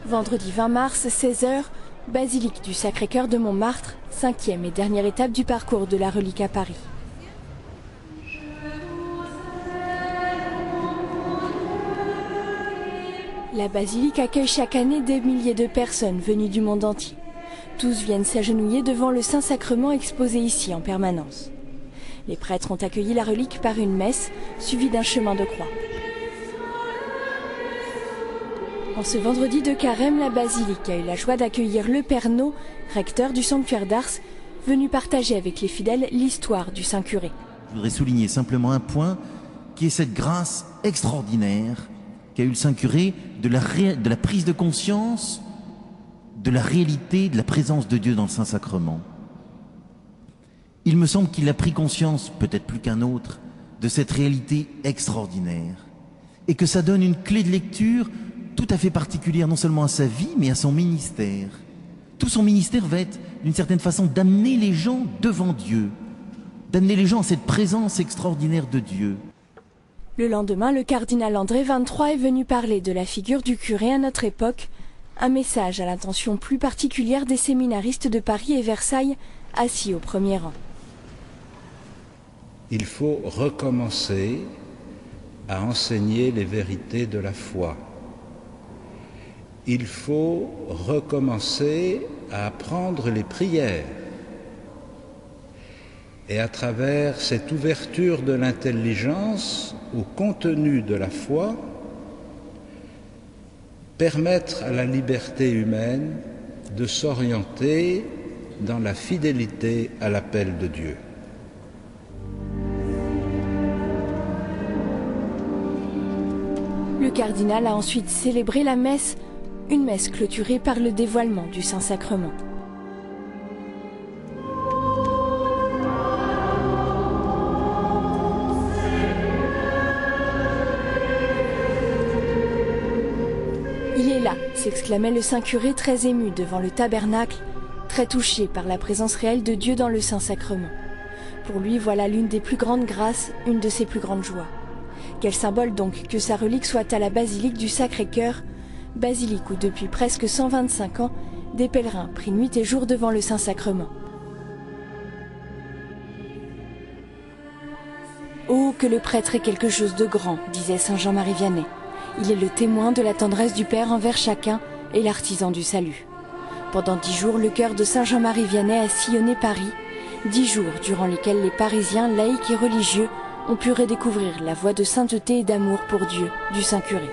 Vendredi 20 mars, 16 h, basilique du Sacré-Cœur de Montmartre, 5e et dernière étape du parcours de la relique à Paris. La basilique accueille chaque année des milliers de personnes venues du monde entier. Tous viennent s'agenouiller devant le Saint-Sacrement exposé ici en permanence. Les prêtres ont accueilli la relique par une messe, suivie d'un chemin de croix. En ce vendredi de carême, la basilique a eu la joie d'accueillir le Père No, recteur du sanctuaire d'Ars, venu partager avec les fidèles l'histoire du Saint-Curé. Je voudrais souligner simplement un point, qui est cette grâce extraordinaire qu'a eu le Saint-Curé de la prise de conscience de la réalité de la présence de Dieu dans le Saint-Sacrement. Il me semble qu'il a pris conscience, peut-être plus qu'un autre, de cette réalité extraordinaire et que ça donne une clé de lecture tout à fait particulière non seulement à sa vie mais à son ministère. Tout son ministère va être d'une certaine façon d'amener les gens devant Dieu, d'amener les gens à cette présence extraordinaire de Dieu. Le lendemain, le cardinal André XXIII est venu parler de la figure du curé à notre époque, un message à l'intention plus particulière des séminaristes de Paris et Versailles, assis au premier rang. Il faut recommencer à enseigner les vérités de la foi. Il faut recommencer à apprendre les prières. Et à travers cette ouverture de l'intelligence au contenu de la foi, permettre à la liberté humaine de s'orienter dans la fidélité à l'appel de Dieu. Le cardinal a ensuite célébré la messe, une messe clôturée par le dévoilement du Saint-Sacrement. Il est là, s'exclamait le Saint-Curé très ému devant le tabernacle, très touché par la présence réelle de Dieu dans le Saint-Sacrement. Pour lui, voilà l'une des plus grandes grâces, une de ses plus grandes joies. Quel symbole donc que sa relique soit à la basilique du Sacré-Cœur, basilique où depuis presque 125 ans, des pèlerins prient nuit et jour devant le Saint-Sacrement. Oh, que le prêtre est quelque chose de grand, disait saint Jean-Marie Vianney. Il est le témoin de la tendresse du Père envers chacun et l'artisan du salut. Pendant 10 jours, le chœur de saint Jean-Marie Vianney a sillonné Paris, 10 jours durant lesquels les Parisiens, laïcs et religieux, ont pu redécouvrir la voie de sainteté et d'amour pour Dieu du Saint-Curé.